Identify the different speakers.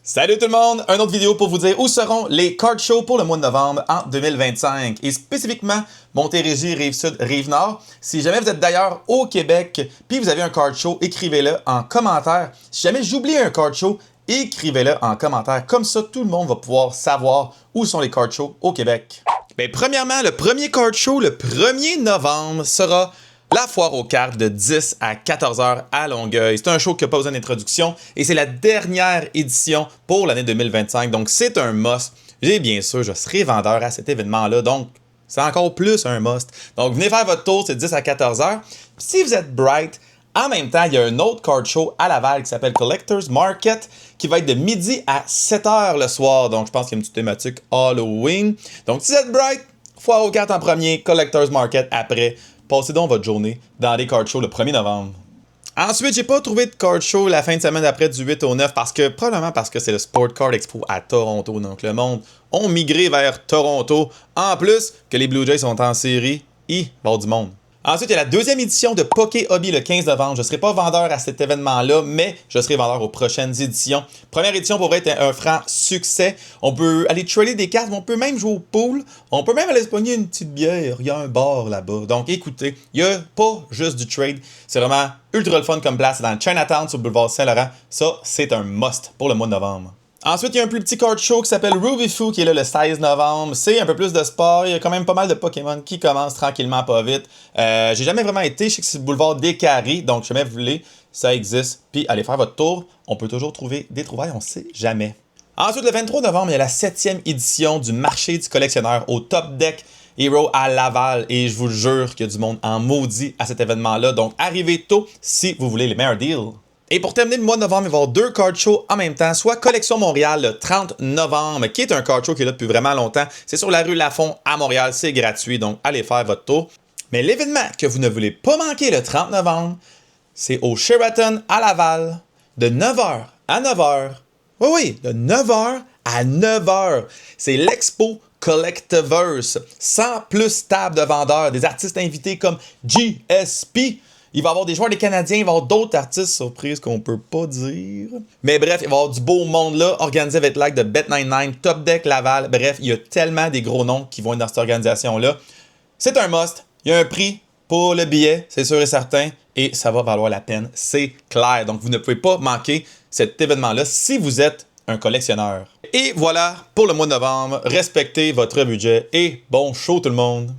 Speaker 1: Salut tout le monde! Une autre vidéo pour vous dire où seront les card shows pour le mois de novembre en 2025 et spécifiquement Montérégie, Rive-Sud, Rive-Nord. Si jamais vous êtes d'ailleurs au Québec puis vous avez un card show, écrivez-le en commentaire. Si jamais j'oublie un card show, écrivez-le en commentaire. Comme ça, tout le monde va pouvoir savoir où sont les card shows au Québec. Bien, premièrement, le premier card show, le 1er novembre, sera la foire aux cartes de 10 à 14 heures à Longueuil. C'est un show qui n'a pas besoin d'introduction et c'est la dernière édition pour l'année 2025. Donc, c'est un must. Et bien sûr, je serai vendeur à cet événement-là. Donc, c'est encore plus un must. Donc, venez faire votre tour, c'est 10 à 14 heures. Si vous êtes bright, en même temps, il y a un autre card show à Laval qui s'appelle Collectors Market qui va être de midi à 7 heures le soir. Donc, je pense qu'il y a une petite thématique Halloween. Donc, si vous êtes bright, foire aux cartes en premier, Collectors Market après. Passez donc votre journée dans les card shows le 1er novembre. Ensuite, j'ai pas trouvé de card show la fin de semaine d'après du 8 au 9 probablement parce que c'est le Sport Card Expo à Toronto. Donc le monde ont migré vers Toronto. En plus que les Blue Jays sont en série, il va y avoir du monde. Ensuite, il y a la deuxième édition de Poké Hobby le 15 novembre. Je ne serai pas vendeur à cet événement-là, mais je serai vendeur aux prochaines éditions. Première édition pourrait être un franc succès. On peut aller trader des cartes, mais on peut même jouer au pool. On peut même aller se pogner une petite bière. Il y a un bar là-bas. Donc écoutez, il n'y a pas juste du trade. C'est vraiment ultra le fun comme place. C'est dans le Chinatown sur le boulevard Saint-Laurent. Ça, c'est un must pour le mois de novembre. Ensuite, il y a un plus petit card show qui s'appelle Ruby Foo qui est là le 16 novembre. C'est un peu plus de sport. Il y a quand même pas mal de Pokémon qui commencent tranquillement, pas vite. J'ai jamais vraiment été. Je sais que c'est le boulevard des Carrés. Donc, si jamais vous voulez, ça existe. Puis, allez faire votre tour. On peut toujours trouver des trouvailles. On sait jamais. Ensuite, le 23 novembre, il y a la 7e édition du marché du collectionneur au Top Deck Hero à Laval. Et je vous le jure qu'il y a du monde en maudit à cet événement-là. Donc, arrivez tôt si vous voulez les meilleurs deals. Et pour terminer le mois de novembre, il va y avoir deux card shows en même temps, soit Collection Montréal le 30 novembre, qui est un card show qui est là depuis vraiment longtemps. C'est sur la rue Lafont à Montréal, c'est gratuit, donc allez faire votre tour. Mais l'événement que vous ne voulez pas manquer le 30 novembre, c'est au Sheraton à Laval, de 9h à 9h. Oui, de 9h à 9h. C'est l'Expo Collectiverse, 100 plus tables de vendeurs, des artistes invités comme GSP. Il va y avoir des joueurs des Canadiens, il va y avoir d'autres artistes surprises qu'on peut pas dire. Mais bref, il va y avoir du beau monde là, organisé avec l'aide de Bet99, Top Deck Laval. Bref, il y a tellement des gros noms qui vont être dans cette organisation-là. C'est un must. Il y a un prix pour le billet, c'est sûr et certain. Et ça va valoir la peine, c'est clair. Donc, vous ne pouvez pas manquer cet événement-là si vous êtes un collectionneur. Et voilà pour le mois de novembre. Respectez votre budget et bon show tout le monde!